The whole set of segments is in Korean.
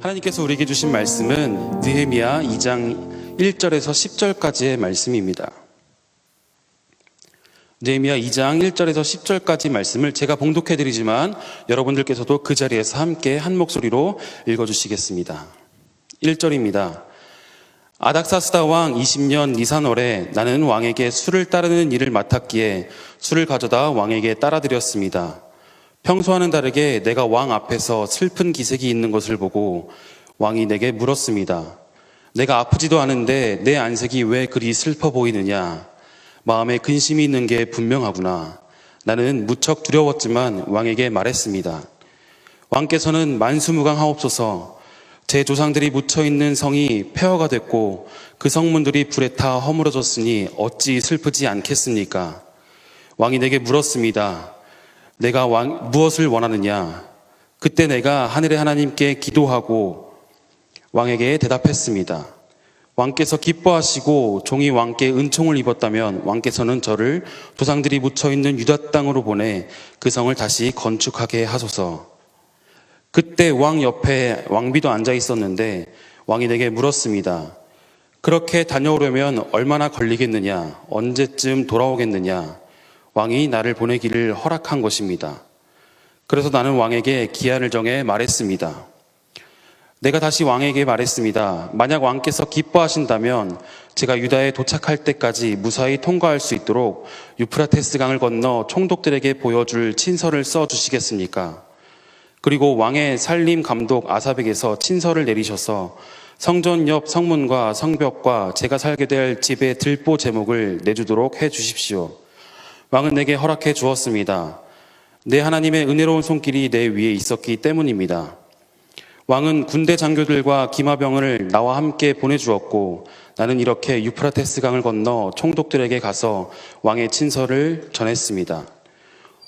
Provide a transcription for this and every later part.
하나님께서 우리에게 주신 말씀은 느헤미야 2장 1절에서 10절까지의 말씀입니다. 느헤미야 2장 1절에서 10절까지 말씀을 제가 봉독해드리지만 여러분들께서도 그 자리에서 함께 한 목소리로 읽어주시겠습니다. 1절입니다. 아닥사스다 왕 20년 니산월에 나는 왕에게 술을 따르는 일을 맡았기에 술을 가져다 왕에게 따라드렸습니다. 평소와는 다르게 내가 왕 앞에서 슬픈 기색이 있는 것을 보고 왕이 내게 물었습니다. 내가 아프지도 않은데 내 안색이 왜 그리 슬퍼 보이느냐? 마음에 근심이 있는 게 분명하구나. 나는 무척 두려웠지만 왕에게 말했습니다. 왕께서는 만수무강하옵소서. 제 조상들이 묻혀있는 성이 폐허가 됐고 그 성문들이 불에 타 허물어졌으니 어찌 슬프지 않겠습니까? 왕이 내게 물었습니다. 내가 무엇을 원하느냐? 그때 내가 하늘의 하나님께 기도하고 왕에게 대답했습니다. 왕께서 기뻐하시고 종이 왕께 은총을 입었다면 왕께서는 저를 조상들이 묻혀있는 유다 땅으로 보내 그 성을 다시 건축하게 하소서. 그때 왕 옆에 왕비도 앉아 있었는데 왕이 내게 물었습니다. 그렇게 다녀오려면 얼마나 걸리겠느냐? 언제쯤 돌아오겠느냐? 왕이 나를 보내기를 허락한 것입니다. 그래서 나는 왕에게 기한을 정해 말했습니다. 내가 다시 왕에게 말했습니다. 만약 왕께서 기뻐하신다면 제가 유다에 도착할 때까지 무사히 통과할 수 있도록 유프라테스 강을 건너 총독들에게 보여줄 친서를 써주시겠습니까? 그리고 왕의 살림 감독 아삽에게서 친서를 내리셔서 성전 옆 성문과 성벽과 제가 살게 될 집의 들보 제목을 내주도록 해 주십시오. 왕은 내게 허락해 주었습니다. 내 하나님의 은혜로운 손길이 내 위에 있었기 때문입니다. 왕은 군대 장교들과 기마병을 나와 함께 보내주었고 나는 이렇게 유프라테스 강을 건너 총독들에게 가서 왕의 친서를 전했습니다.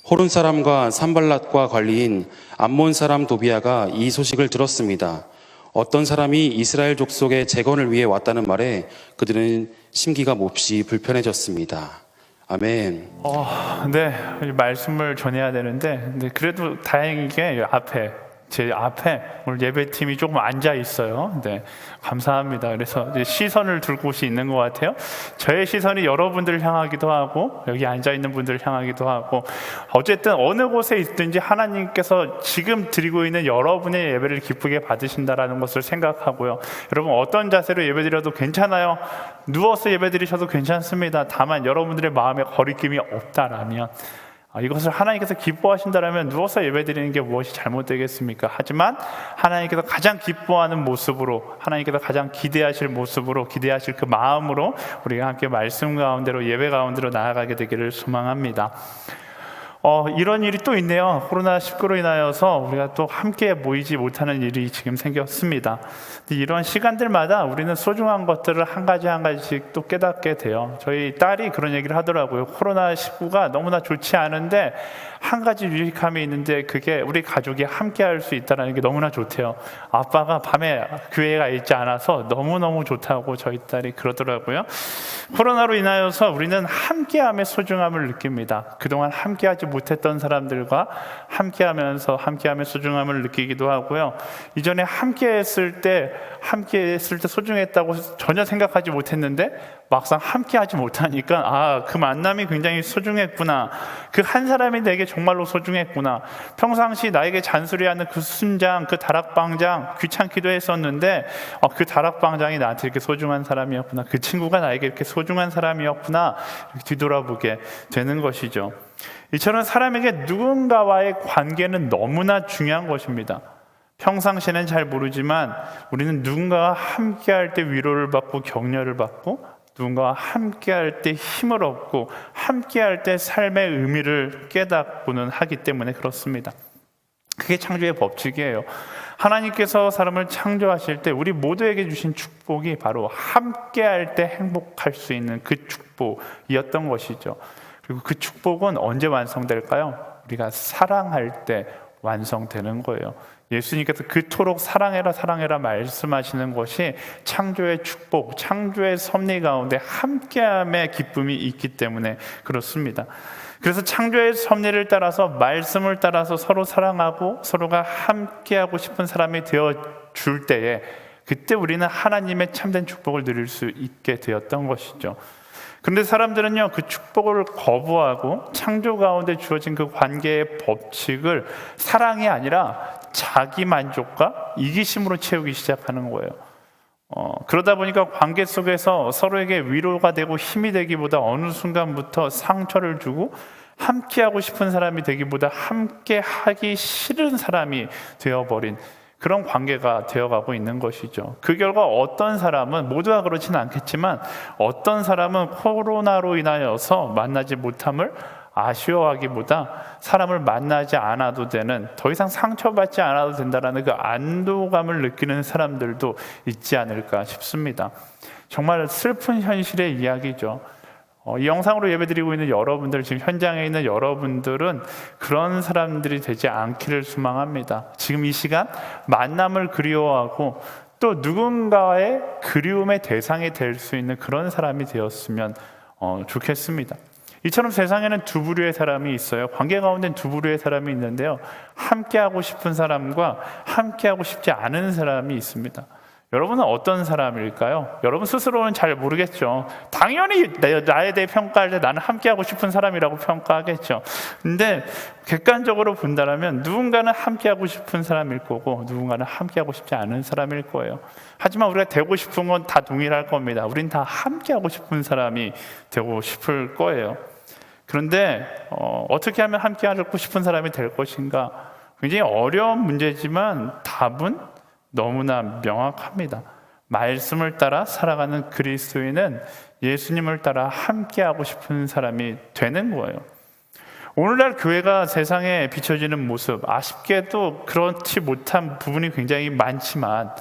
호른 사람과 산발랏과 관리인 암몬 사람 도비아가 이 소식을 들었습니다. 어떤 사람이 이스라엘 족속의 재건을 위해 왔다는 말에 그들은 심기가 몹시 불편해졌습니다. 아멘. 네, 말씀을 전해야 되는데, 그래도 다행이게 제 앞에 오늘 예배팀이 조금 앉아 있어요. 네, 감사합니다. 그래서 이제 시선을 둘 곳이 있는 것 같아요. 저의 시선이 여러분들을 향하기도 하고 여기 앉아 있는 분들을 향하기도 하고 어쨌든 어느 곳에 있든지 하나님께서 지금 드리고 있는 여러분의 예배를 기쁘게 받으신다라는 것을 생각하고요. 여러분 어떤 자세로 예배드려도 괜찮아요. 누워서 예배드리셔도 괜찮습니다. 다만 여러분들의 마음에 거리낌이 없다라면 이것을 하나님께서 기뻐하신다면 누워서 예배드리는 게 무엇이 잘못되겠습니까? 하지만 하나님께서 가장 기뻐하는 모습으로, 하나님께서 가장 기대하실 모습으로, 기대하실 그 마음으로 우리가 함께 말씀 가운데로, 예배 가운데로 나아가게 되기를 소망합니다. 이런 일이 또 있네요. 코로나19로 인하여서 우리가 또 함께 모이지 못하는 일이 지금 생겼습니다. 이런 시간들마다 우리는 소중한 것들을 한 가지 한 가지씩 또 깨닫게 돼요. 저희 딸이 그런 얘기를 하더라고요. 코로나19가 너무나 좋지 않은데 한 가지 유익함이 있는데 그게 우리 가족이 함께 할 수 있다는 게 너무나 좋대요. 아빠가 밤에 교회에 가 있지 않아서 너무너무 좋다고 저희 딸이 그러더라고요. 코로나로 인하여서 우리는 함께함의 소중함을 느낍니다. 그동안 함께하지 못했던 사람들과 함께하면서 함께함의 소중함을 느끼기도 하고요. 이전에 함께했을 때 소중했다고 전혀 생각하지 못했는데 막상 함께하지 못하니까 그 만남이 굉장히 소중했구나. 그 한 사람이 내게 정말로 소중했구나. 평상시 나에게 잔소리하는 그 순장, 그 다락방장 귀찮기도 했었는데 그 다락방장이 나한테 이렇게 소중한 사람이었구나. 그 친구가 나에게 이렇게 소중한 사람이었구나. 이렇게 뒤돌아보게 되는 것이죠. 이처럼 사람에게 누군가와의 관계는 너무나 중요한 것입니다. 평상시에는 잘 모르지만 우리는 누군가와 함께할 때 위로를 받고 격려를 받고 누군가와 함께할 때 힘을 얻고 함께할 때 삶의 의미를 깨닫고는 하기 때문에 그렇습니다. 그게 창조의 법칙이에요. 하나님께서 사람을 창조하실 때 우리 모두에게 주신 축복이 바로 함께할 때 행복할 수 있는 그 축복이었던 것이죠. 그리고 그 축복은 언제 완성될까요? 우리가 사랑할 때 완성되는 거예요. 예수님께서 그토록 사랑해라 사랑해라 말씀하시는 것이 창조의 축복, 창조의 섭리 가운데 함께함의 기쁨이 있기 때문에 그렇습니다. 그래서 창조의 섭리를 따라서 말씀을 따라서 서로 사랑하고 서로가 함께하고 싶은 사람이 되어 줄 때에 그때 우리는 하나님의 참된 축복을 누릴 수 있게 되었던 것이죠. 그런데 사람들은요, 그 축복을 거부하고 창조 가운데 주어진 그 관계의 법칙을 사랑이 아니라 자기 만족과 이기심으로 채우기 시작하는 거예요. 그러다 보니까 관계 속에서 서로에게 위로가 되고 힘이 되기보다 어느 순간부터 상처를 주고 함께하고 싶은 사람이 되기보다 함께하기 싫은 사람이 되어버린 그런 관계가 되어가고 있는 것이죠. 그 결과 어떤 사람은, 모두가 그렇지는 않겠지만 어떤 사람은 코로나로 인하여서 만나지 못함을 아쉬워하기보다 사람을 만나지 않아도 되는, 더 이상 상처받지 않아도 된다는 그 안도감을 느끼는 사람들도 있지 않을까 싶습니다. 정말 슬픈 현실의 이야기죠. 이 영상으로 예배드리고 있는 여러분들, 지금 현장에 있는 여러분들은 그런 사람들이 되지 않기를 소망합니다. 지금 이 시간 만남을 그리워하고 또 누군가의 그리움의 대상이 될 수 있는 그런 사람이 되었으면 좋겠습니다. 이처럼 세상에는 두 부류의 사람이 있어요. 관계 가운데는 두 부류의 사람이 있는데요, 함께하고 싶은 사람과 함께하고 싶지 않은 사람이 있습니다. 여러분은 어떤 사람일까요? 여러분 스스로는 잘 모르겠죠. 당연히 나에 대해 평가할 때 나는 함께하고 싶은 사람이라고 평가하겠죠. 근데 객관적으로 본다면 누군가는 함께하고 싶은 사람일 거고 누군가는 함께하고 싶지 않은 사람일 거예요. 하지만 우리가 되고 싶은 건 다 동일할 겁니다. 우린 다 함께하고 싶은 사람이 되고 싶을 거예요. 그런데 어떻게 하면 함께하고 싶은 사람이 될 것인가? 굉장히 어려운 문제지만 답은 너무나 명확합니다. 말씀을 따라 살아가는 그리스도인은 예수님을 따라 함께하고 싶은 사람이 되는 거예요. 오늘날 교회가 세상에 비춰지는 모습, 아쉽게도 그렇지 못한 부분이 굉장히 많지만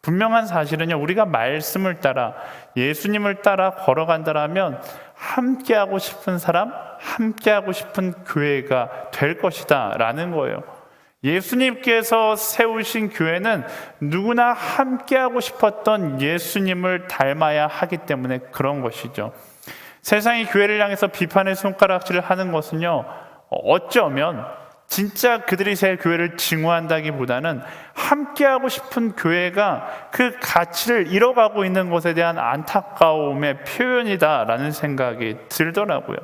분명한 사실은요, 우리가 말씀을 따라 예수님을 따라 걸어간다라면 함께하고 싶은 사람, 함께하고 싶은 교회가 될 것이다 라는 거예요. 예수님께서 세우신 교회는 누구나 함께하고 싶었던 예수님을 닮아야 하기 때문에 그런 것이죠. 세상이 교회를 향해서 비판의 손가락질을 하는 것은요, 어쩌면 진짜 그들이 새 교회를 증오한다기보다는 함께하고 싶은 교회가 그 가치를 잃어가고 있는 것에 대한 안타까움의 표현이다라는 생각이 들더라고요.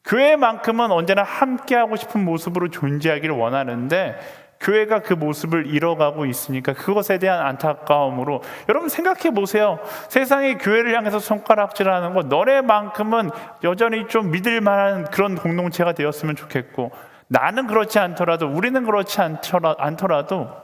교회만큼은 언제나 함께하고 싶은 모습으로 존재하기를 원하는데 교회가 그 모습을 잃어가고 있으니까 그것에 대한 안타까움으로, 여러분 생각해 보세요. 세상이 교회를 향해서 손가락질하는 것, 너네만큼은 여전히 좀 믿을 만한 그런 공동체가 되었으면 좋겠고, 나는 그렇지 않더라도, 우리는 그렇지 않더라도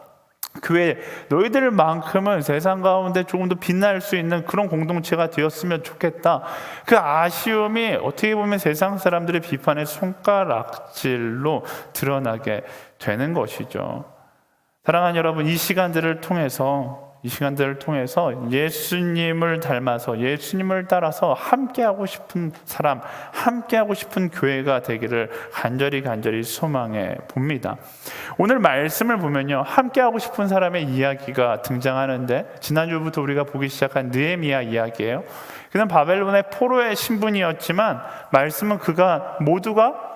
교회 너희들만큼은 세상 가운데 조금 더 빛날 수 있는 그런 공동체가 되었으면 좋겠다. 그 아쉬움이 어떻게 보면 세상 사람들의 비판의 손가락질로 드러나게 되는 것이죠. 사랑하는 여러분, 이 시간들을 통해서 예수님을 닮아서 예수님을 따라서 함께하고 싶은 사람, 함께하고 싶은 교회가 되기를 간절히 소망해 봅니다. 오늘 말씀을 보면요, 함께하고 싶은 사람의 이야기가 등장하는데, 지난주부터 우리가 보기 시작한 느헤미야 이야기예요. 그는 바벨론의 포로의 신분이었지만 말씀은 그가 모두가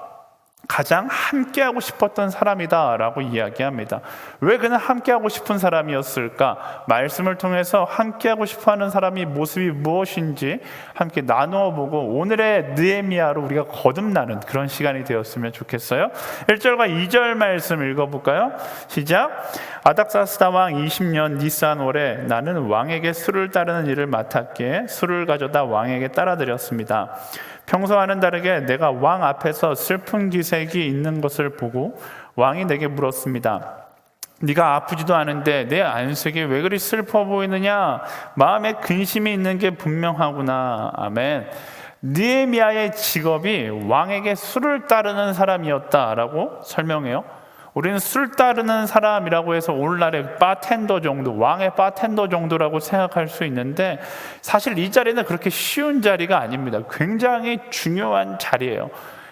가장 함께하고 싶었던 사람이다라고 이야기합니다. 왜 그는 함께하고 싶은 사람이었을까? 말씀을 통해서 함께하고 싶어하는 사람이 모습이 무엇인지 함께 나누어 보고 오늘의 느헤미야로 우리가 거듭나는 그런 시간이 되었으면 좋겠어요. 1절과 2절 말씀 읽어볼까요? 시작. 아닥사스다 왕 20년 니산월에 나는 왕에게 술을 따르는 일을 맡았기에 술을 가져다 왕에게 따라드렸습니다. 평소와는 다르게 내가 왕 앞에서 슬픈 기색이 있는 것을 보고 왕이 내게 물었습니다. 네가 아프지도 않은데 내 안색이 왜 그리 슬퍼 보이느냐? 마음에 근심이 있는 게 분명하구나. 아멘. 느헤미야의 직업이 왕에게 술을 따르는 사람이었다라고 설명해요. 우리는 술 따르는 사람이라고 해서 오늘날의 바텐더 정도, 왕의 바텐더 정도라고 생각할 수 있는데 사실 이 자리는 그렇게 쉬운 자리가 아닙니다. 굉장히 중요한 자리예요.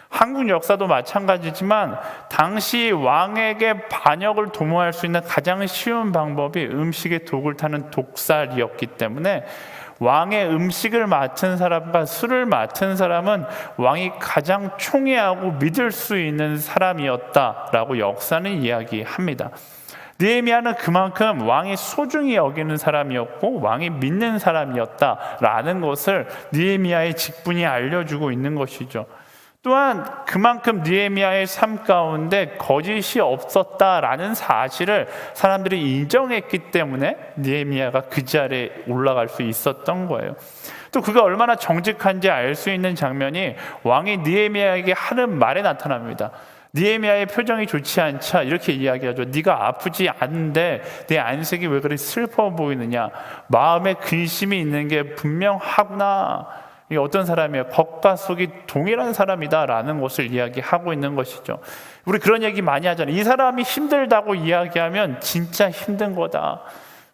한국 역사도 마찬가지지만 당시 왕에게 반역을 도모할 수 있는 가장 쉬운 방법이 음식에 독을 타는 독살이었기 때문에 왕의 음식을 맡은 사람과 술을 맡은 사람은 왕이 가장 총애하고 믿을 수 있는 사람이었다라고 역사는 이야기합니다. 느헤미야는 그만큼 왕이 소중히 여기는 사람이었고 왕이 믿는 사람이었다라는 것을 느헤미야의 직분이 알려주고 있는 것이죠. 또한 그만큼 느헤미야의 삶 가운데 거짓이 없었다라는 사실을 사람들이 인정했기 때문에 느헤미야가 그 자리에 올라갈 수 있었던 거예요. 또 그가 얼마나 정직한지 알 수 있는 장면이 왕이 느헤미야에게 하는 말에 나타납니다. 느헤미야의 표정이 좋지 않자 이렇게 이야기하죠. 네가 아프지 않은데 내 안색이 왜 그리 슬퍼 보이느냐? 마음에 근심이 있는 게 분명하구나. 이게 어떤 사람이에요? 겉과 속이 동일한 사람이다라는 것을 이야기하고 있는 것이죠. 우리 그런 얘기 많이 하잖아요. 이 사람이 힘들다고 이야기하면 진짜 힘든 거다.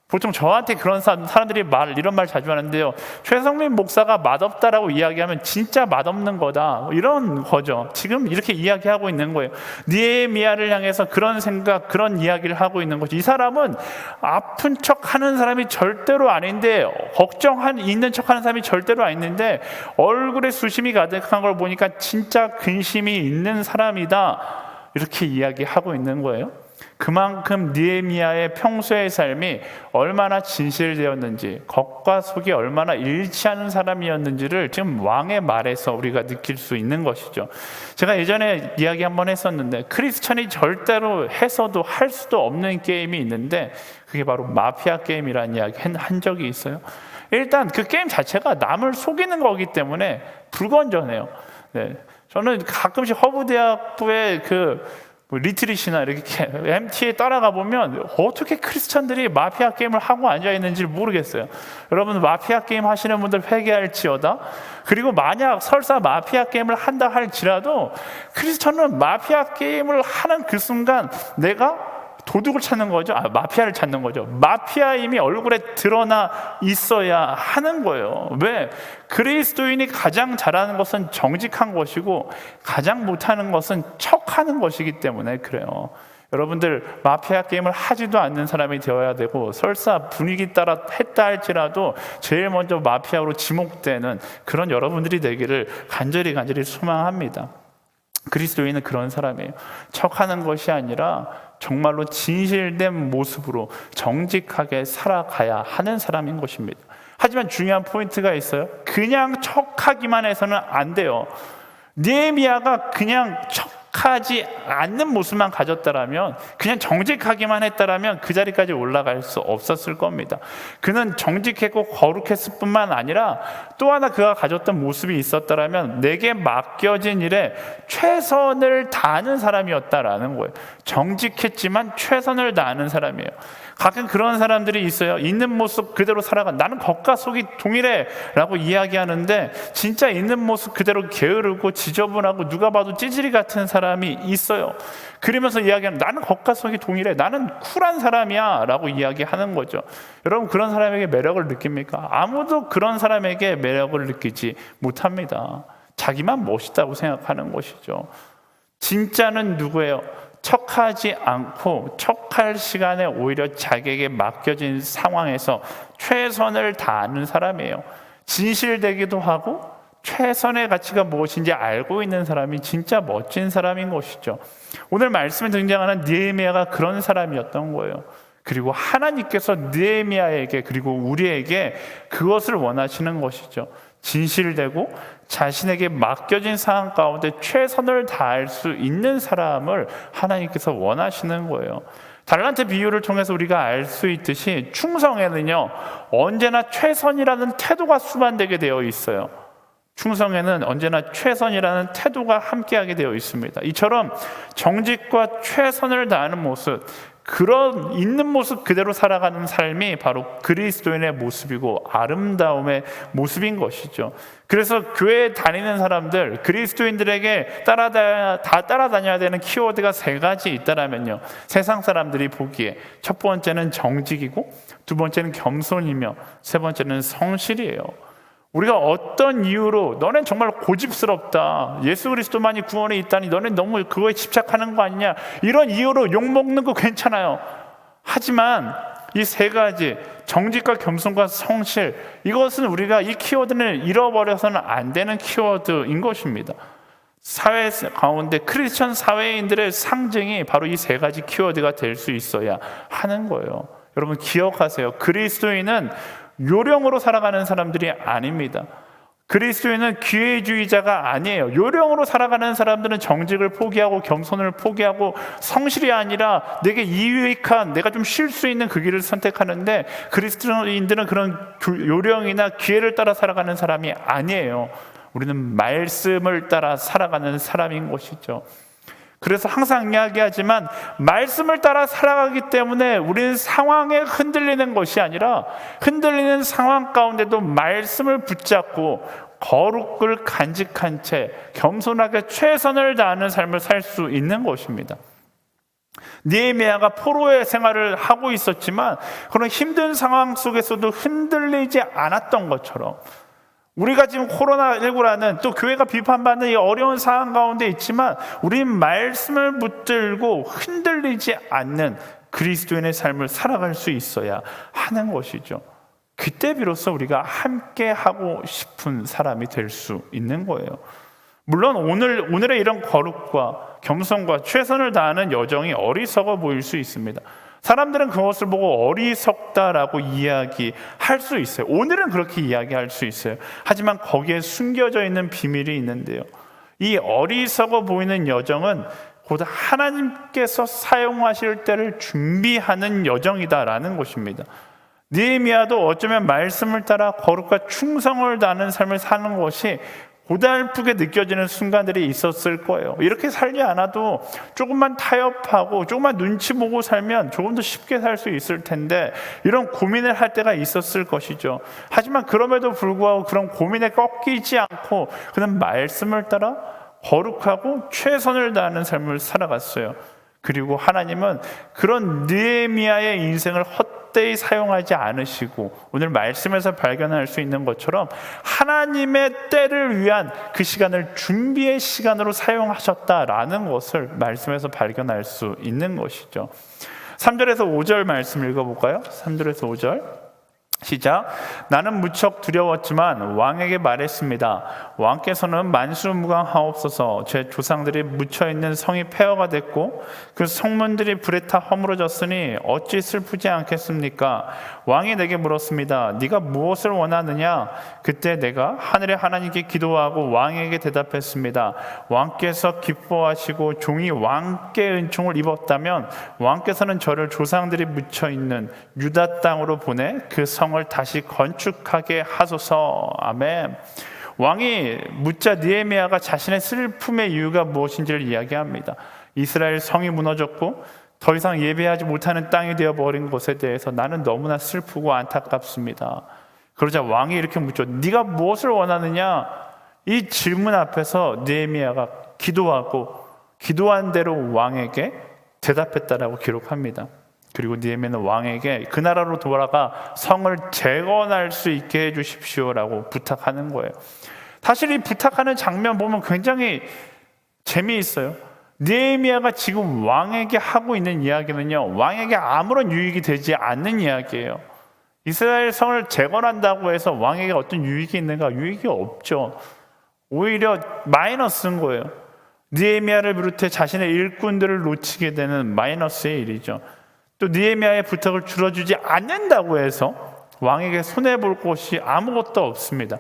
보통 저한테 그런 사람들이 이런 말 자주 하는데요. 최성민 목사가 맛없다라고 이야기하면 진짜 맛없는 거다. 이런 거죠. 지금 이렇게 이야기하고 있는 거예요. 느헤미야를 향해서 그런 생각, 그런 이야기를 하고 있는 거죠. 이 사람은 아픈 척 하는 사람이 절대로 아닌데, 있는 척 하는 사람이 절대로 아닌데, 얼굴에 수심이 가득한 걸 보니까 진짜 근심이 있는 사람이다. 이렇게 이야기하고 있는 거예요. 그만큼 느헤미야의 평소의 삶이 얼마나 진실되었는지, 겉과 속이 얼마나 일치하는 사람이었는지를 지금 왕의 말에서 우리가 느낄 수 있는 것이죠. 제가 예전에 이야기 한번 했었는데, 크리스천이 절대로 해서도 할 수도 없는 게임이 있는데 그게 바로 마피아 게임이라는 이야기 한 적이 있어요. 일단 그 게임 자체가 남을 속이는 거기 때문에 불건전해요. 네. 저는 가끔씩 허브대학부의 리트릿이나 이렇게 MT에 따라가 보면 어떻게 크리스천들이 마피아 게임을 하고 앉아 있는지 모르겠어요. 여러분 마피아 게임 하시는 분들 회개할지어다. 그리고 만약 설사 마피아 게임을 한다 할지라도 크리스천은 마피아 게임을 하는 그 순간 내가 도둑을 찾는 거죠. 마피아를 찾는 거죠. 마피아임이 얼굴에 드러나 있어야 하는 거예요. 왜? 그리스도인이 가장 잘하는 것은 정직한 것이고 가장 못하는 것은 척하는 것이기 때문에 그래요. 여러분들 마피아 게임을 하지도 않는 사람이 되어야 되고, 설사 분위기 따라 했다 할지라도 제일 먼저 마피아로 지목되는 그런 여러분들이 되기를 간절히 소망합니다. 그리스도인은 그런 사람이에요. 척하는 것이 아니라 정말로 진실된 모습으로 정직하게 살아가야 하는 사람인 것입니다. 하지만 중요한 포인트가 있어요. 그냥 척하기만 해서는 안 돼요. 느헤미야가 그냥 척하지 않는 모습만 가졌다라면, 그냥 정직하기만 했다라면 그 자리까지 올라갈 수 없었을 겁니다. 그는 정직했고 거룩했을 뿐만 아니라 또 하나 그가 가졌던 모습이 있었다라면 내게 맡겨진 일에 최선을 다하는 사람이었다라는 거예요. 정직했지만 최선을 다하는 사람이에요. 가끔 그런 사람들이 있어요. 있는 모습 그대로 살아가. 나는 겉과 속이 동일해 라고 이야기하는데 진짜 있는 모습 그대로 게으르고 지저분하고 누가 봐도 찌질이 같은 사람이 있어요. 그러면서 이야기하는, 나는 겉과 속이 동일해, 나는 쿨한 사람이야 라고 이야기하는 거죠. 여러분 그런 사람에게 매력을 느낍니까? 아무도 그런 사람에게 매력을 느끼지 못합니다. 자기만 멋있다고 생각하는 것이죠. 진짜는 누구예요? 척하지 않고 척할 시간에 오히려 자기에게 맡겨진 상황에서 최선을 다하는 사람이에요. 진실되기도 하고 최선의 가치가 무엇인지 알고 있는 사람이 진짜 멋진 사람인 것이죠. 오늘 말씀에 등장하는 느헤미야가 그런 사람이었던 거예요. 그리고 하나님께서 느헤미야에게, 그리고 우리에게 그것을 원하시는 것이죠. 진실되고 자신에게 맡겨진 상황 가운데 최선을 다할 수 있는 사람을 하나님께서 원하시는 거예요. 달란트 비유를 통해서 우리가 알 수 있듯이 충성에는요, 언제나 최선이라는 태도가 수반되게 되어 있어요. 충성에는 언제나 최선이라는 태도가 함께하게 되어 있습니다. 이처럼 정직과 최선을 다하는 모습, 그런 있는 모습 그대로 살아가는 삶이 바로 그리스도인의 모습이고 아름다움의 모습인 것이죠. 그래서 교회에 다니는 사람들, 그리스도인들에게 따라다녀야 되는 키워드가 3가지 있다라면요, 세상 사람들이 보기에 첫 번째는 정직이고, 두 번째는 겸손이며, 세 번째는 성실이에요. 우리가 어떤 이유로 너는 정말 고집스럽다, 예수 그리스도만이 구원에 있다니 너는 너무 그거에 집착하는 거 아니냐, 이런 이유로 욕먹는 거 괜찮아요. 하지만 이 3가지, 정직과 겸손과 성실, 이것은 우리가 이 키워드를 잃어버려서는 안 되는 키워드인 것입니다. 사회 가운데 크리스천 사회인들의 상징이 바로 이 세 가지 키워드가 될 수 있어야 하는 거예요. 여러분 기억하세요. 그리스도인은 요령으로 살아가는 사람들이 아닙니다. 그리스도인은 기회주의자가 아니에요. 요령으로 살아가는 사람들은 정직을 포기하고 겸손을 포기하고 성실이 아니라 내게 유익한, 내가 좀 쉴 수 있는 그 길을 선택하는데, 그리스도인들은 그런 요령이나 기회를 따라 살아가는 사람이 아니에요. 우리는 말씀을 따라 살아가는 사람인 것이죠. 그래서 항상 이야기하지만 말씀을 따라 살아가기 때문에 우리는 상황에 흔들리는 것이 아니라 흔들리는 상황 가운데도 말씀을 붙잡고 거룩을 간직한 채 겸손하게 최선을 다하는 삶을 살 수 있는 것입니다. 느헤미야가 포로의 생활을 하고 있었지만 그런 힘든 상황 속에서도 흔들리지 않았던 것처럼, 우리가 지금 코로나19라는 또 교회가 비판받는 이 어려운 상황 가운데 있지만 우리는 말씀을 붙들고 흔들리지 않는 그리스도인의 삶을 살아갈 수 있어야 하는 것이죠. 그때 비로소 우리가 함께 하고 싶은 사람이 될 수 있는 거예요. 물론 오늘의 이런 거룩과 겸손과 최선을 다하는 여정이 어리석어 보일 수 있습니다. 사람들은 그것을 보고 어리석다라고 이야기할 수 있어요. 오늘은 그렇게 이야기할 수 있어요. 하지만 거기에 숨겨져 있는 비밀이 있는데요, 이 어리석어 보이는 여정은 곧 하나님께서 사용하실 때를 준비하는 여정이다라는 것입니다. 느헤미야도 어쩌면 말씀을 따라 거룩과 충성을 다하는 삶을 사는 것이 고달프게 느껴지는 순간들이 있었을 거예요. 이렇게 살지 않아도 조금만 타협하고 조금만 눈치 보고 살면 조금 더 쉽게 살 수 있을 텐데, 이런 고민을 할 때가 있었을 것이죠. 하지만 그럼에도 불구하고 그런 고민에 꺾이지 않고 그는 말씀을 따라 거룩하고 최선을 다하는 삶을 살아갔어요. 그리고 하나님은 그런 느헤미야의 인생을 헛되이 사용하지 않으시고, 오늘 말씀에서 발견할 수 있는 것처럼 하나님의 때를 위한 그 시간을 준비의 시간으로 사용하셨다라는 것을 말씀에서 발견할 수 있는 것이죠. 3절에서 5절 말씀 읽어볼까요? 3절에서 5절 시작. 나는 무척 두려웠지만 왕에게 말했습니다. 왕께서는 만수무강하옵소서. 제 조상들이 묻혀있는 성이 폐허가 됐고 그 성문들이 불에 타 허물어졌으니 어찌 슬프지 않겠습니까? 왕이 내게 물었습니다. 네가 무엇을 원하느냐? 그때 내가 하늘의 하나님께 기도하고 왕에게 대답했습니다. 왕께서 기뻐하시고 종이 왕께 은총을 입었다면 왕께서는 저를 조상들이 묻혀있는 유다 땅으로 보내 그 성을 다시 건축하게 하소서. 아멘. 왕이 묻자 느헤미야가 자신의 슬픔의 이유가 무엇인지를 이야기합니다. 이스라엘 성이 무너졌고 더 이상 예배하지 못하는 땅이 되어버린 것에 대해서 나는 너무나 슬프고 안타깝습니다. 그러자 왕이 이렇게 묻죠. 네가 무엇을 원하느냐? 이 질문 앞에서 느헤미야가 기도하고 기도한 대로 왕에게 대답했다라고 기록합니다. 그리고 느헤미야는 왕에게 그 나라로 돌아가 성을 재건할 수 있게 해주십시오라고 부탁하는 거예요. 사실 이 부탁하는 장면 보면 굉장히 재미있어요. 느헤미야가 지금 왕에게 하고 있는 이야기는요, 왕에게 아무런 유익이 되지 않는 이야기예요. 이스라엘 성을 재건한다고 해서 왕에게 어떤 유익이 있는가? 유익이 없죠. 오히려 마이너스인 거예요. 느헤미야를 비롯해 자신의 일꾼들을 놓치게 되는 마이너스의 일이죠. 또 느헤미야의 부탁을 들어주지 않는다고 해서 왕에게 손해볼 것이 아무것도 없습니다.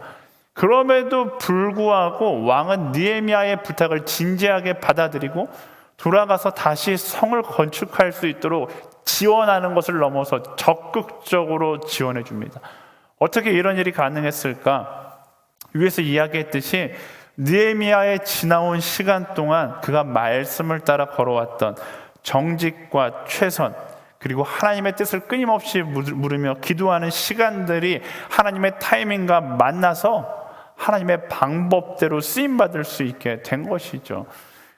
그럼에도 불구하고 왕은 느헤미야의 부탁을 진지하게 받아들이고 돌아가서 다시 성을 건축할 수 있도록 지원하는 것을 넘어서 적극적으로 지원해 줍니다. 어떻게 이런 일이 가능했을까? 위에서 이야기했듯이 느헤미야의 지나온 시간 동안 그가 말씀을 따라 걸어왔던 정직과 최선, 그리고 하나님의 뜻을 끊임없이 물으며 기도하는 시간들이 하나님의 타이밍과 만나서 하나님의 방법대로 쓰임받을 수 있게 된 것이죠.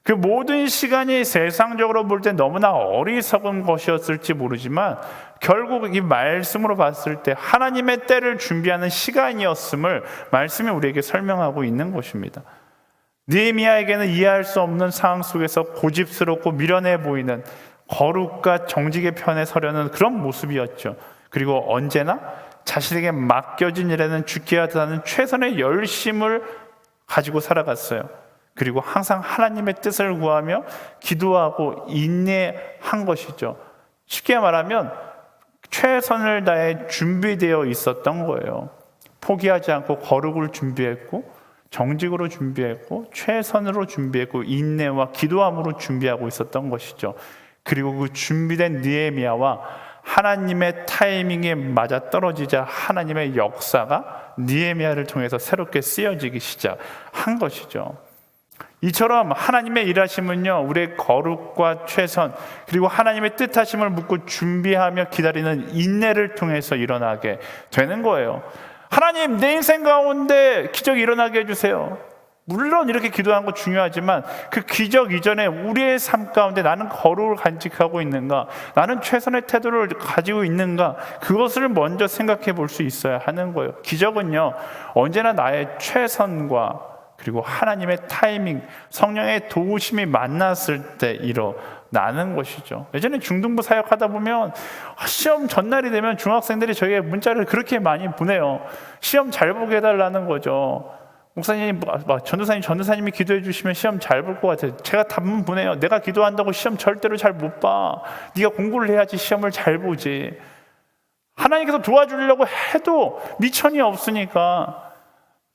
그 모든 시간이 세상적으로 볼 때 너무나 어리석은 것이었을지 모르지만 결국 이 말씀으로 봤을 때 하나님의 때를 준비하는 시간이었음을 말씀이 우리에게 설명하고 있는 것입니다. 느헤미야에게는 이해할 수 없는 상황 속에서 고집스럽고 미련해 보이는 거룩과 정직의 편에 서려는 그런 모습이었죠. 그리고 언제나 자신에게 맡겨진 일에는 죽게 하다는 최선의 열심을 가지고 살아갔어요. 그리고 항상 하나님의 뜻을 구하며 기도하고 인내한 것이죠. 쉽게 말하면 최선을 다해 준비되어 있었던 거예요. 포기하지 않고 거룩을 준비했고, 정직으로 준비했고, 최선으로 준비했고, 인내와 기도함으로 준비하고 있었던 것이죠. 그리고 그 준비된 느헤미야와 하나님의 타이밍에 맞아 떨어지자 하나님의 역사가 느헤미야를 통해서 새롭게 쓰여지기 시작한 것이죠. 이처럼 하나님의 일하심은요, 우리의 거룩과 최선, 그리고 하나님의 뜻하심을 묻고 준비하며 기다리는 인내를 통해서 일어나게 되는 거예요. 하나님, 내 인생 가운데 기적이 일어나게 해주세요. 물론 이렇게 기도하는 거 중요하지만 그 기적 이전에 우리의 삶 가운데 나는 거룩을 간직하고 있는가, 나는 최선의 태도를 가지고 있는가, 그것을 먼저 생각해 볼 수 있어야 하는 거예요. 기적은요, 언제나 나의 최선과 그리고 하나님의 타이밍, 성령의 도우심이 만났을 때 일어나는 것이죠. 예전에 중등부 사역하다 보면 시험 전날이 되면 중학생들이 저에게 문자를 그렇게 많이 보내요. 시험 잘 보게 해달라는 거죠. 목사님, 전도사님이 기도해 주시면 시험 잘 볼 것 같아요. 제가 답문 보내요. 내가 기도한다고 시험 절대로 잘 못 봐. 네가 공부를 해야지 시험을 잘 보지. 하나님께서 도와주려고 해도 미천이 없으니까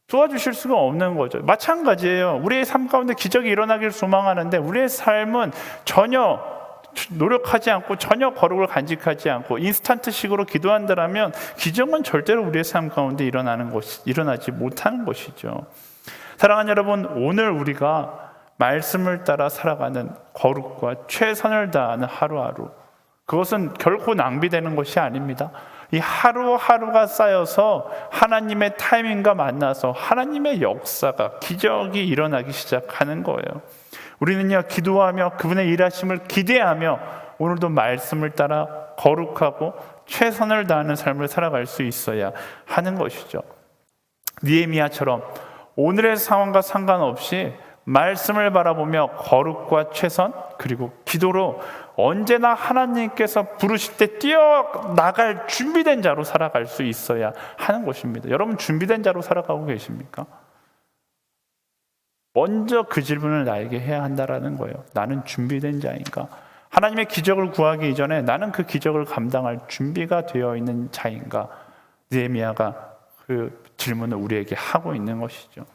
도와주실 수가 없는 거죠. 마찬가지예요. 우리의 삶 가운데 기적이 일어나길 소망하는데 우리의 삶은 전혀 노력하지 않고 전혀 거룩을 간직하지 않고 인스턴트식으로 기도한다면 기적은 절대로 우리의 삶 가운데 일어나지 못하는 것이죠. 사랑하는 여러분, 오늘 우리가 말씀을 따라 살아가는 거룩과 최선을 다하는 하루하루, 그것은 결코 낭비되는 것이 아닙니다. 이 하루하루가 쌓여서 하나님의 타이밍과 만나서 하나님의 역사가, 기적이 일어나기 시작하는 거예요. 우리는요, 기도하며 그분의 일하심을 기대하며 오늘도 말씀을 따라 거룩하고 최선을 다하는 삶을 살아갈 수 있어야 하는 것이죠. 느헤미야처럼 오늘의 상황과 상관없이 말씀을 바라보며 거룩과 최선, 그리고 기도로 언제나 하나님께서 부르실 때 뛰어나갈 준비된 자로 살아갈 수 있어야 하는 것입니다. 여러분, 준비된 자로 살아가고 계십니까? 먼저 그 질문을 나에게 해야 한다라는 거예요. 나는 준비된 자인가? 하나님의 기적을 구하기 이전에 나는 그 기적을 감당할 준비가 되어 있는 자인가? 느헤미야가 그 질문을 우리에게 하고 있는 것이죠.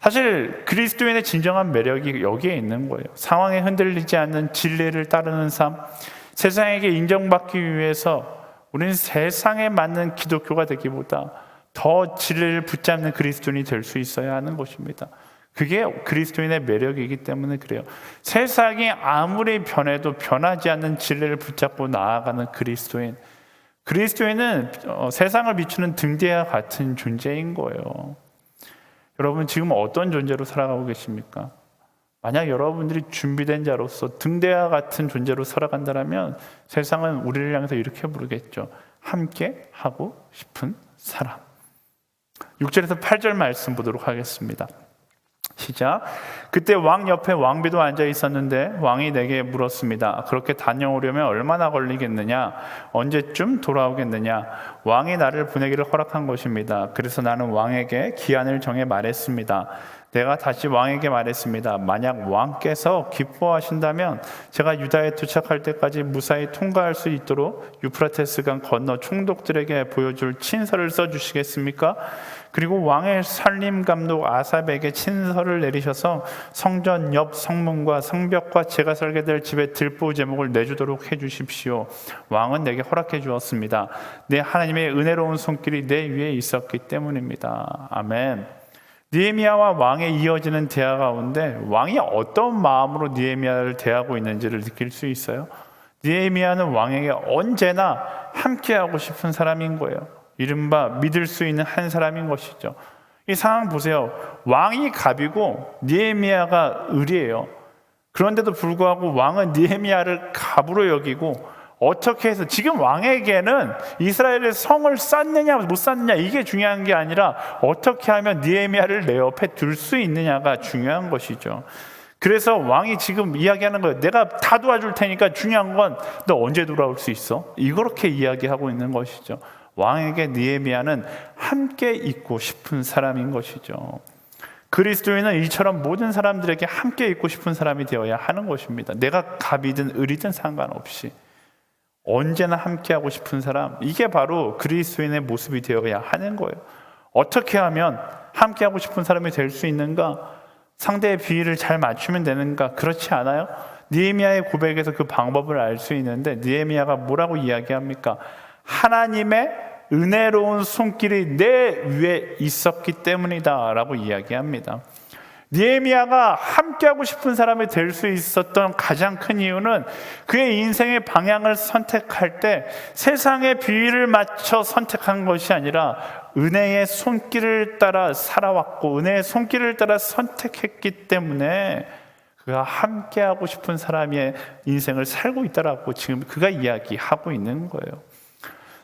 사실 그리스도인의 진정한 매력이 여기에 있는 거예요. 상황에 흔들리지 않는 진리를 따르는 삶, 세상에게 인정받기 위해서 우리는 세상에 맞는 기독교가 되기보다 더 진리를 붙잡는 그리스도인이 될 수 있어야 하는 것입니다. 그게 그리스도인의 매력이기 때문에 그래요. 세상이 아무리 변해도 변하지 않는 진리를 붙잡고 나아가는 그리스도인은 세상을 비추는 등대와 같은 존재인 거예요. 여러분, 지금 어떤 존재로 살아가고 계십니까? 만약 여러분들이 준비된 자로서 등대와 같은 존재로 살아간다면 세상은 우리를 향해서 이렇게 부르겠죠. 함께 하고 싶은 사람. 6절에서 8절 말씀 보도록 하겠습니다. 시작. 그때 왕 옆에 왕비도 앉아 있었는데 왕이 내게 물었습니다. 그렇게 다녀오려면 얼마나 걸리겠느냐? 언제쯤 돌아오겠느냐? 왕이 나를 보내기를 허락한 것입니다. 그래서 나는 왕에게 기한을 정해 말했습니다. 내가 다시 왕에게 말했습니다. 만약 왕께서 기뻐하신다면 제가 유다에 도착할 때까지 무사히 통과할 수 있도록 유프라테스강 건너 총독들에게 보여줄 친서를 써주시겠습니까? 그리고 왕의 산림감독 아삽에게 친서를 내리셔서 성전 옆 성문과 성벽과 제가 살게 될 집의 들보 제목을 내주도록 해주십시오. 왕은 내게 허락해 주었습니다. 내 하나님의 은혜로운 손길이 내 위에 있었기 때문입니다. 아멘. 느헤미야와 왕의 이어지는 대화 가운데 왕이 어떤 마음으로 느헤미야를 대하고 있는지를 느낄 수 있어요. 느헤미야는 왕에게 언제나 함께하고 싶은 사람인 거예요. 이른바 믿을 수 있는 한 사람인 것이죠. 이 상황 보세요. 왕이 갑이고 느헤미야가 을이에요. 그런데도 불구하고 왕은 느헤미야를 갑으로 여기고, 어떻게 해서 지금 왕에게는 이스라엘의 성을 쌓느냐 못 쌓느냐 이게 중요한 게 아니라 어떻게 하면 느헤미야를 내 옆에 둘 수 있느냐가 중요한 것이죠. 그래서 왕이 지금 이야기하는 거예요. 내가 다 도와줄 테니까 중요한 건 너 언제 돌아올 수 있어? 이렇게 이야기하고 있는 것이죠. 왕에게 느헤미야는 함께 있고 싶은 사람인 것이죠. 그리스도인은 이처럼 모든 사람들에게 함께 있고 싶은 사람이 되어야 하는 것입니다. 내가 갑이든 을이든 상관없이 언제나 함께하고 싶은 사람, 이게 바로 그리스도인의 모습이 되어야 하는 거예요. 어떻게 하면 함께하고 싶은 사람이 될 수 있는가? 상대의 비위를 잘 맞추면 되는가? 그렇지 않아요? 느헤미야의 고백에서 그 방법을 알 수 있는데, 느헤미야가 뭐라고 이야기합니까? 하나님의 은혜로운 손길이 내 위에 있었기 때문이다 라고 이야기합니다. 느헤미야가 함께하고 싶은 사람이 될 수 있었던 가장 큰 이유는 그의 인생의 방향을 선택할 때 세상의 비위를 맞춰 선택한 것이 아니라 은혜의 손길을 따라 살아왔고 은혜의 손길을 따라 선택했기 때문에 그가 함께하고 싶은 사람의 인생을 살고 있다라고 지금 그가 이야기하고 있는 거예요.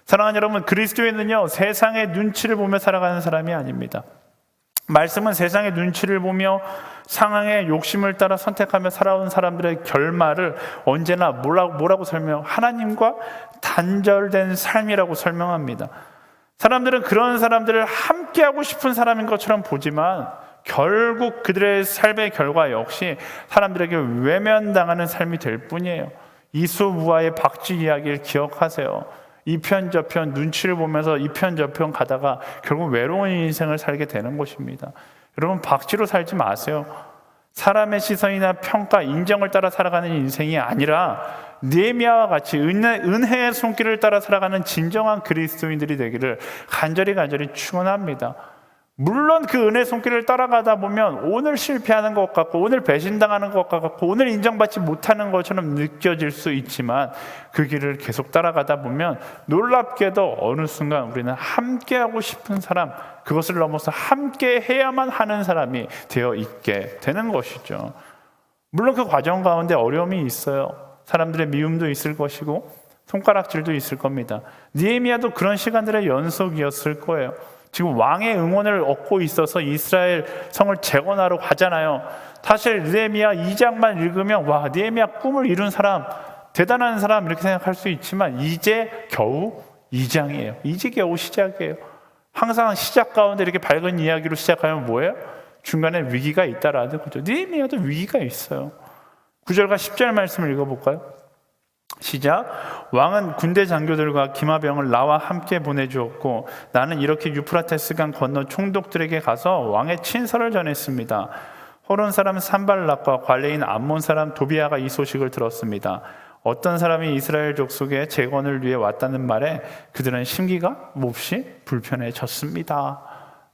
사랑하는 여러분, 그리스도인은요 세상의 눈치를 보며 살아가는 사람이 아닙니다. 말씀은 세상의 눈치를 보며 상황의 욕심을 따라 선택하며 살아온 사람들의 결말을 언제나 뭐라고 설명? 하나님과 단절된 삶이라고 설명합니다. 사람들은 그런 사람들을 함께하고 싶은 사람인 것처럼 보지만 결국 그들의 삶의 결과 역시 사람들에게 외면당하는 삶이 될 뿐이에요. 이소무화의 박쥐 이야기를 기억하세요. 이편 저편 눈치를 보면서 이편 저편 가다가 결국 외로운 인생을 살게 되는 것입니다. 여러분, 박쥐로 살지 마세요. 사람의 시선이나 평가, 인정을 따라 살아가는 인생이 아니라 느헤미야와 같이 은혜의 손길을 따라 살아가는 진정한 그리스도인들이 되기를 간절히 축원합니다. 물론 그 은혜의 손길을 따라가다 보면 오늘 실패하는 것 같고 오늘 배신당하는 것 같고 오늘 인정받지 못하는 것처럼 느껴질 수 있지만 그 길을 계속 따라가다 보면 놀랍게도 어느 순간 우리는 함께하고 싶은 사람, 그것을 넘어서 함께 해야만 하는 사람이 되어 있게 되는 것이죠. 물론 그 과정 가운데 어려움이 있어요. 사람들의 미움도 있을 것이고 손가락질도 있을 겁니다. 느헤미야도 그런 시간들의 연속이었을 거예요. 지금 왕의 응원을 얻고 있어서 이스라엘 성을 재건하러 가잖아요. 사실 느헤미야 2장만 읽으면 와, 느헤미야 꿈을 이룬 사람, 대단한 사람 이렇게 생각할 수 있지만 이제 겨우 2장이에요. 이제 겨우 시작이에요. 항상 시작 가운데 이렇게 밝은 이야기로 시작하면 뭐예요? 중간에 위기가 있다라는 거죠. 느헤미야도 위기가 있어요. 9절과 10절 말씀을 읽어볼까요? 시작. 왕은 군대 장교들과 기마병을 나와 함께 보내주었고 나는 이렇게 유프라테스강 건너 총독들에게 가서 왕의 친서를 전했습니다. 호론 사람 산발락과 관례인 암몬 사람 도비아가 이 소식을 들었습니다. 어떤 사람이 이스라엘 족속의 재건을 위해 왔다는 말에 그들은 심기가 몹시 불편해졌습니다.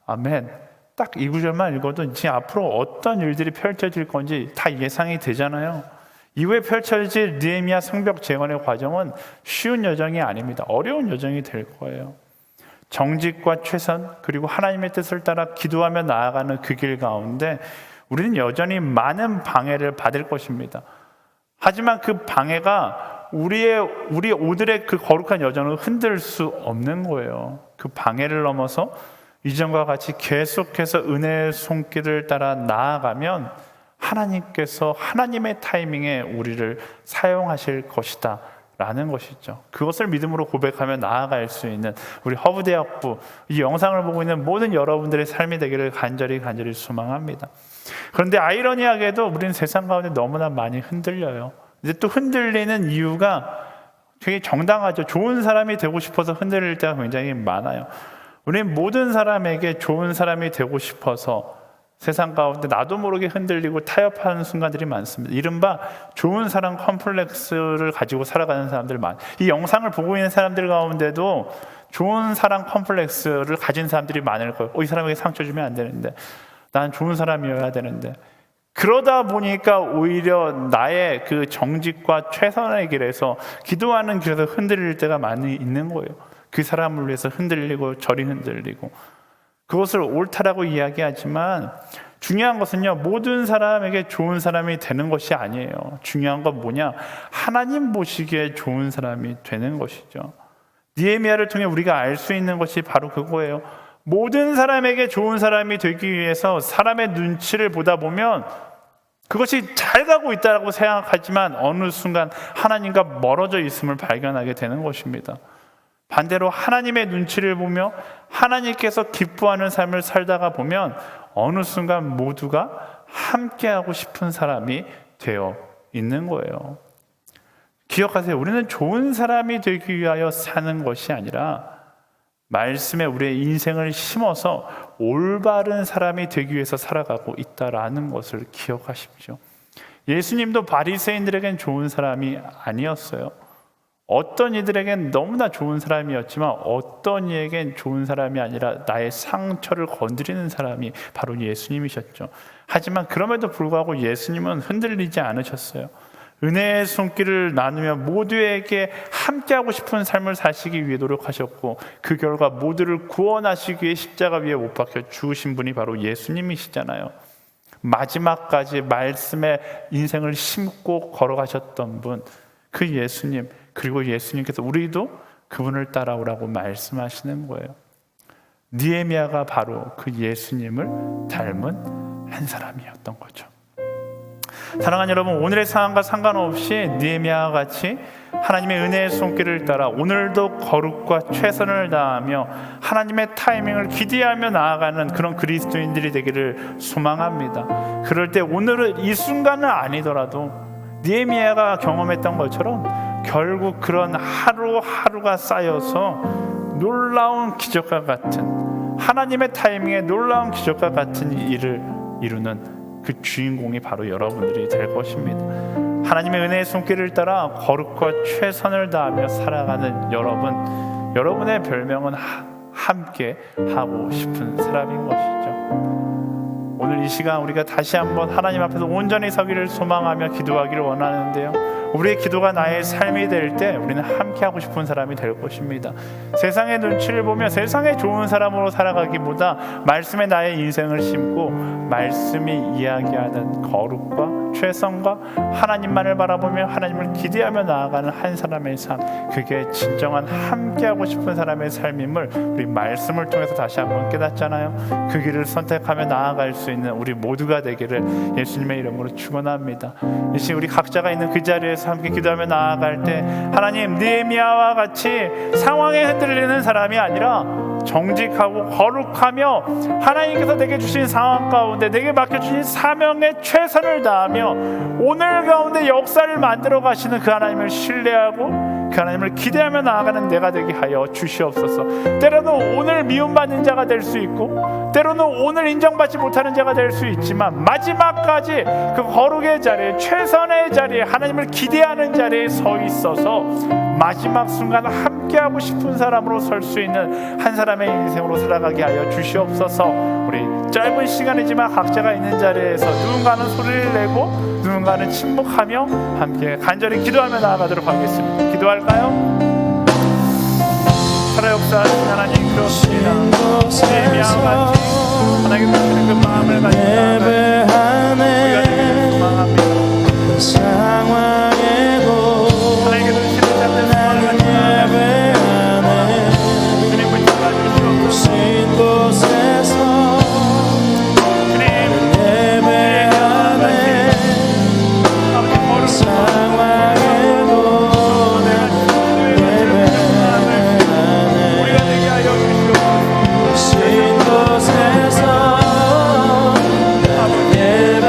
아멘. 딱 이 구절만 읽어도 이제 앞으로 어떤 일들이 펼쳐질 건지 다 예상이 되잖아요. 이후에 펼쳐질 느헤미야 성벽 재건의 과정은 쉬운 여정이 아닙니다. 어려운 여정이 될 거예요. 정직과 최선 그리고 하나님의 뜻을 따라 기도하며 나아가는 그 길 가운데 우리는 여전히 많은 방해를 받을 것입니다. 하지만 그 방해가 우리 오늘의 그 거룩한 여정을 흔들 수 없는 거예요. 그 방해를 넘어서 이전과 같이 계속해서 은혜의 손길을 따라 나아가면 하나님께서 하나님의 타이밍에 우리를 사용하실 것이다 라는 것이죠. 그것을 믿음으로 고백하며 나아갈 수 있는 우리 허브대학부, 이 영상을 보고 있는 모든 여러분들의 삶이 되기를 간절히 소망합니다. 그런데 아이러니하게도 우리는 세상 가운데 너무나 많이 흔들려요. 이제 또 흔들리는 이유가 되게 정당하죠. 좋은 사람이 되고 싶어서 흔들릴 때가 굉장히 많아요. 우리는 모든 사람에게 좋은 사람이 되고 싶어서 세상 가운데 나도 모르게 흔들리고 타협하는 순간들이 많습니다. 이른바 좋은 사람 컴플렉스를 가지고 살아가는 사람들 많아요. 이 영상을 보고 있는 사람들 가운데도 좋은 사람 컴플렉스를 가진 사람들이 많을 거예요. 이 사람에게 상처 주면 안 되는데, 난 좋은 사람이어야 되는데. 그러다 보니까 오히려 나의 그 정직과 최선의 길에서 기도하는 길에서 흔들릴 때가 많이 있는 거예요. 그 사람을 위해서 흔들리고 저리 흔들리고. 그것을 옳다라고 이야기하지만 중요한 것은요, 모든 사람에게 좋은 사람이 되는 것이 아니에요. 중요한 건 뭐냐? 하나님 보시기에 좋은 사람이 되는 것이죠. 느헤미야를 통해 우리가 알 수 있는 것이 바로 그거예요. 모든 사람에게 좋은 사람이 되기 위해서 사람의 눈치를 보다 보면 그것이 잘 가고 있다고 생각하지만 어느 순간 하나님과 멀어져 있음을 발견하게 되는 것입니다. 반대로 하나님의 눈치를 보며 하나님께서 기뻐하는 삶을 살다가 보면 어느 순간 모두가 함께하고 싶은 사람이 되어 있는 거예요. 기억하세요. 우리는 좋은 사람이 되기 위하여 사는 것이 아니라 말씀에 우리의 인생을 심어서 올바른 사람이 되기 위해서 살아가고 있다라는 것을 기억하십시오. 예수님도 바리새인들에겐 좋은 사람이 아니었어요. 어떤 이들에겐 너무나 좋은 사람이었지만 어떤 이에겐 좋은 사람이 아니라 나의 상처를 건드리는 사람이 바로 예수님이셨죠. 하지만 그럼에도 불구하고 예수님은 흔들리지 않으셨어요. 은혜의 손길을 나누며 모두에게 함께하고 싶은 삶을 사시기 위해 노력하셨고, 그 결과 모두를 구원하시기 위해 십자가 위에 못 박혀 죽으신 분이 바로 예수님이시잖아요. 마지막까지 말씀에 인생을 심고 걸어가셨던 분, 그 예수님, 그리고 예수님께서 우리도 그분을 따라오라고 말씀하시는 거예요. 느헤미야가 바로 그 예수님을 닮은 한 사람이었던 거죠. 사랑하는 여러분, 오늘의 상황과 상관없이 느헤미야와 같이 하나님의 은혜의 손길을 따라 오늘도 거룩과 최선을 다하며 하나님의 타이밍을 기대하며 나아가는 그런 그리스도인들이 되기를 소망합니다. 그럴 때 오늘은 이 순간은 아니더라도 느헤미야가 경험했던 것처럼 결국 그런 하루하루가 쌓여서 놀라운 기적과 같은, 하나님의 타이밍에 놀라운 기적과 같은 일을 이루는 그 주인공이 바로 여러분들이 될 것입니다. 하나님의 은혜의 손길을 따라 거룩과 최선을 다하며 살아가는 여러분, 여러분의 별명은 함께 하고 싶은 사람인 것이죠. 오늘 이 시간 우리가 다시 한번 하나님 앞에서 온전히 서기를 소망하며 기도하기를 원하는데요, 우리의 기도가 나의 삶이 될 때 우리는 함께 하고 싶은 사람이 될 것입니다. 세상의 눈치를 보며 세상에 좋은 사람으로 살아가기보다 말씀에 나의 인생을 심고 말씀이 이야기하는 거룩과 최선과 하나님만을 바라보며 하나님을 기대하며 나아가는 한 사람의 삶, 그게 진정한 함께하고 싶은 사람의 삶임을 우리 말씀을 통해서 다시 한번 깨닫잖아요. 그 길을 선택하며 나아갈 수 있는 우리 모두가 되기를 예수님의 이름으로 축원합니다. 이 시간 우리 각자가 있는 그 자리에서 함께 기도하며 나아갈 때 하나님, 느헤미야와 같이 상황에 흔들리는 사람이 아니라 정직하고 거룩하며 하나님께서 내게 주신 상황 가운데 내게 맡겨주신 사명에 최선을 다하며 오늘 가운데 역사를 만들어 가시는 그 하나님을 신뢰하고 그 하나님을 기대하며 나아가는 내가 되게 하여 주시옵소서. 때로는 오늘 미움받는 자가 될 수 있고 때로는 오늘 인정받지 못하는 자가 될 수 있지만 마지막까지 그 거룩의 자리에, 최선의 자리에, 하나님을 기대하는 자리에 서 있어서 마지막 순간 함께하고 싶은 사람으로 설 수 있는 한 사람의 인생으로 살아가게 하여 주시옵소서. 우리 짧은 시간이지만 각자가 있는 자리에서 누군가는 소리를 내고 누군가는 침묵하며 함께 간절히 기도하며 나아가도록 하겠습니다. 기도할까요? 살아 역사하신 하나님, 그렇습니다. 느헤미야와 같이 하나님께 주시는 그 마음을 가지고 우리가 되기를 소망합니다. 상황에도 하나님께 주시는 자들의 마음을 가지고 주님 붙잡아 주시옵소서. 신 곳에서 주님 예배하네. 아버지 거룩한 상황에도 우리가 되게 하여 주시옵소서. 신 곳에서 예배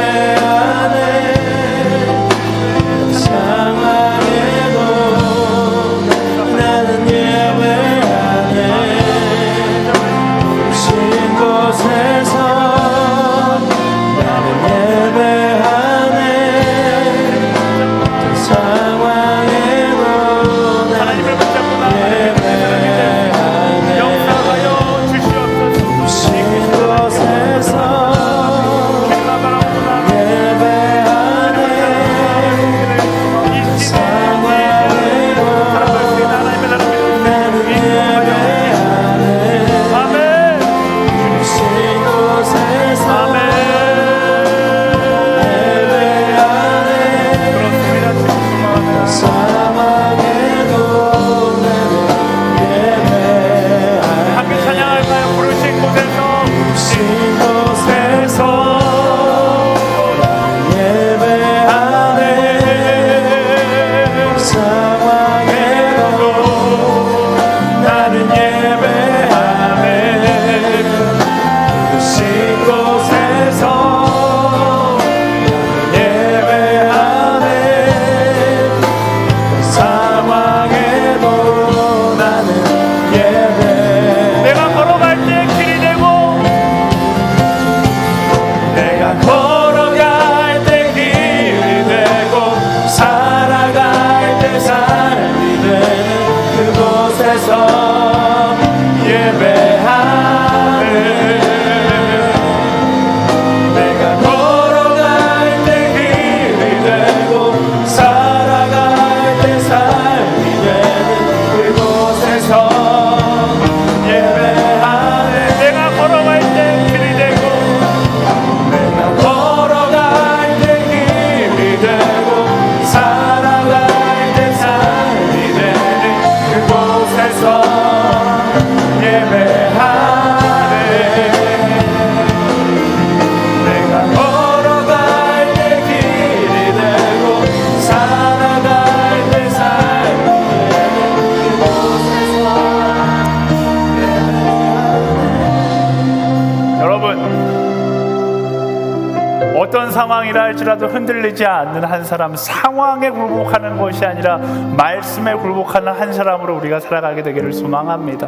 어떤 상황이라 할지라도 흔들리지 않는 한 사람, 상황에 굴복하는 것이 아니라 말씀에 굴복하는 한 사람으로 우리가 살아가게 되기를 소망합니다.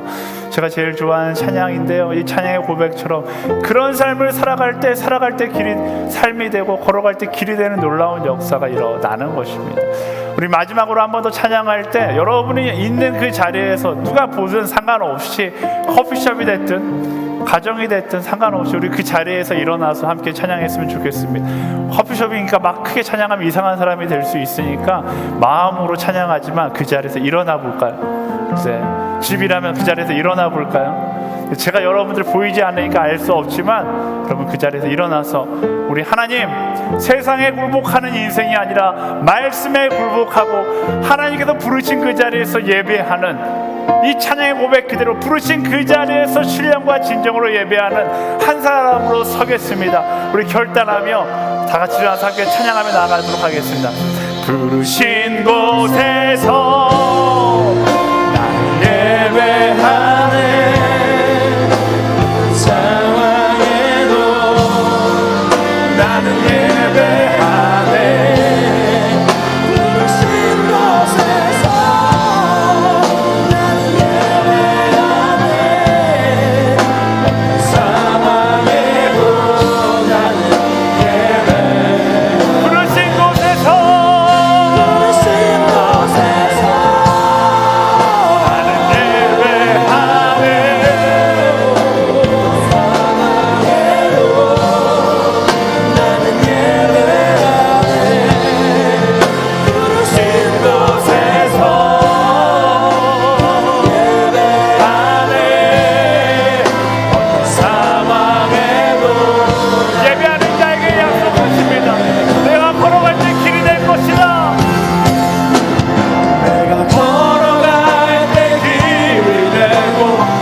제가 제일 좋아하는 찬양인데요, 이 찬양의 고백처럼 그런 삶을 살아갈 때 삶이 되고 걸어갈 때 길이 되는 놀라운 역사가 일어나는 것입니다. 우리 마지막으로 한 번 더 찬양할 때 여러분이 있는 그 자리에서 누가 보든 상관없이 커피숍이 됐든 가정이 됐든 상관없이 우리 그 자리에서 일어나서 함께 찬양했으면 좋겠습니다. 커피숍이니까 막 크게 찬양하면 이상한 사람이 될 수 있으니까 마음으로 찬양하지만 그 자리에서 일어나 볼까요? 이제 집이라면 그 자리에서 일어나 볼까요? 제가 여러분들 보이지 않으니까 알 수 없지만 여러분 그 자리에서 일어나서 우리 하나님, 세상에 굴복하는 인생이 아니라 말씀에 굴복하고 하나님께서 부르신 그 자리에서 예배하는 이 찬양의 고백 그대로 부르신 그 자리에서 신령과 진정으로 예배하는 한 사람으로 서겠습니다. 우리 결단하며 다 같이 일어나서 함께 찬양하며 나아가도록 하겠습니다. 부르신 곳에서 나는 예배하네. 상황에도 나는 예배하네. 부르신 곳에서 나는 예배하네. 상황에도 나는 예배. 부르신 곳에서 부르신 곳에서 나는 예배하네. 나는 예배하네. 부르신 곳에서 예배하네. 어떤 상황에도 예배하는 자에게 약속하십니다. 내가 걸어갈 때 길이 될 것이다. 내가 걸어갈 때 길이 되고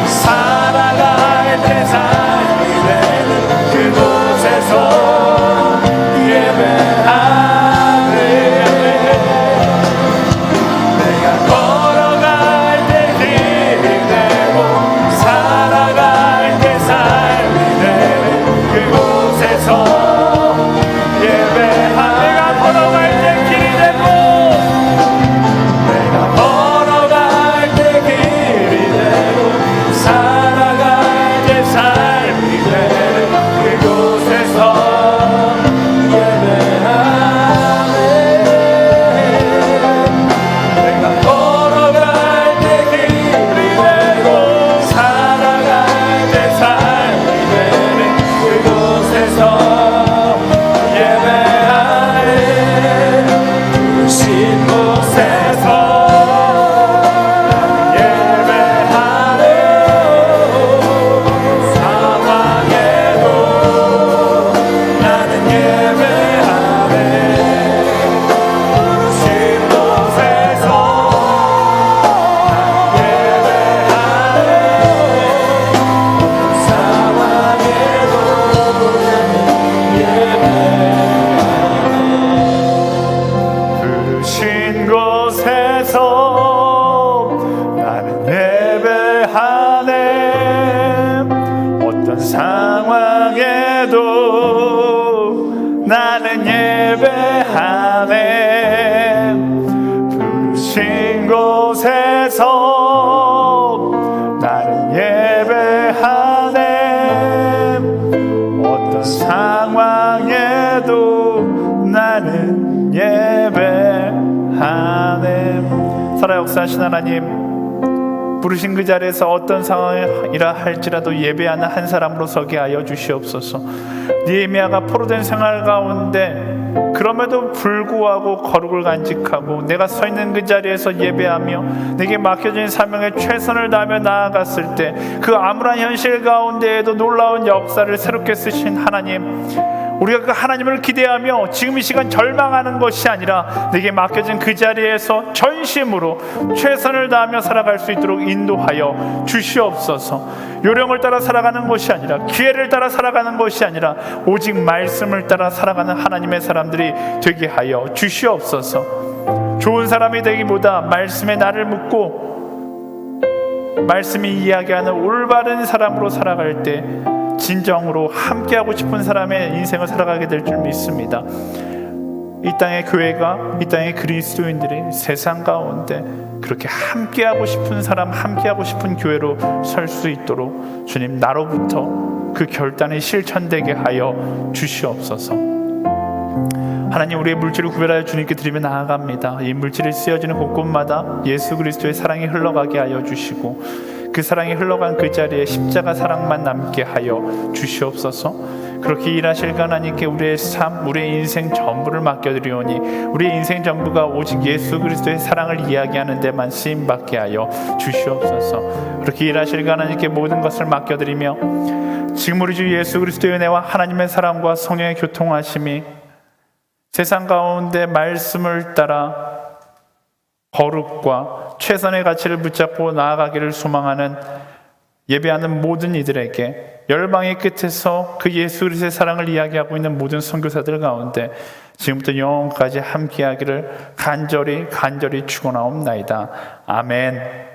살아갈 때 삶이 되는 그곳에서 예배하네. 내가 걸어갈 때 길이 되고 살아갈 때 삶이 되는 그곳에서 예배하네. 내가 걸어갈 때 길이 되고 내가 걸어갈 때 길이 되고 살아갈 때 삶이 되는 그곳에서 예배하네. 내가 걸어갈 때 길이 되고 살아갈 때 삶이 되는 그곳에서 예배하네. 부르신 곳에서 예배하네. 상황에도 나는 예배하네. 부르신 곳에서 예배하네. 상황에도 부르신 곳에서 나는 예배하네. 어떤 상황에도 나는 예배하네. 부르신 곳에서 나는 예배하네. 어떤 상황에도 나는 예배하네. 살아 역사하신 하나님, 부르신 그 자리에서 어떤 상황이라 할지라도 예배하는 한 사람으로 서게 하여 주시옵소서. 느헤미야가 포로된 생활 가운데 그럼에도 불구하고 거룩을 간직하고 내가 서 있는 그 자리에서 예배하며 내게 맡겨진 사명에 최선을 다하며 나아갔을 때 그 암울한 현실 가운데에도 놀라운 역사를 새롭게 쓰신 하나님, 우리가 그 하나님을 기대하며 지금 이 시간 절망하는 것이 아니라 내게 맡겨진 그 자리에서 전심으로 최선을 다하며 살아갈 수 있도록 인도하여 주시옵소서. 요령을 따라 살아가는 것이 아니라, 기회를 따라 살아가는 것이 아니라 오직 말씀을 따라 살아가는 하나님의 사람들이 되게 하여 주시옵소서. 좋은 사람이 되기보다 말씀에 나를 묻고 말씀이 이야기하는 올바른 사람으로 살아갈 때 진정으로 함께하고 싶은 사람의 인생을 살아가게 될 줄 믿습니다. 이 땅의 교회가, 이 땅의 그리스도인들이 세상 가운데 그렇게 함께하고 싶은 사람, 함께하고 싶은 교회로 설 수 있도록 주님, 나로부터 그 결단이 실천되게 하여 주시옵소서. 하나님, 우리의 물질을 구별하여 주님께 드리며 나아갑니다. 이 물질이 쓰여지는 곳곳마다 예수 그리스도의 사랑이 흘러가게 하여 주시고, 그 사랑이 흘러간 그 자리에 십자가 사랑만 남게 하여 주시옵소서. 그렇게 일하실 하나님께 우리의 삶, 우리의 인생 전부를 맡겨드리오니 우리의 인생 전부가 오직 예수 그리스도의 사랑을 이야기하는 데만 쓰임받게 하여 주시옵소서. 그렇게 일하실 하나님께 모든 것을 맡겨드리며 지금 우리 주 예수 그리스도의 은혜와 하나님의 사랑과 성령의 교통하심이 세상 가운데 말씀을 따라 거룩과 최선의 가치를 붙잡고 나아가기를 소망하는 예배하는 모든 이들에게, 열방의 끝에서 그 예수 그리스도의 사랑을 이야기하고 있는 모든 선교사들 가운데 지금부터 영원까지 함께하기를 간절히 축원하옵나이다. 아멘.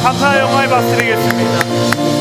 감사의 영광에 박수드리겠습니다.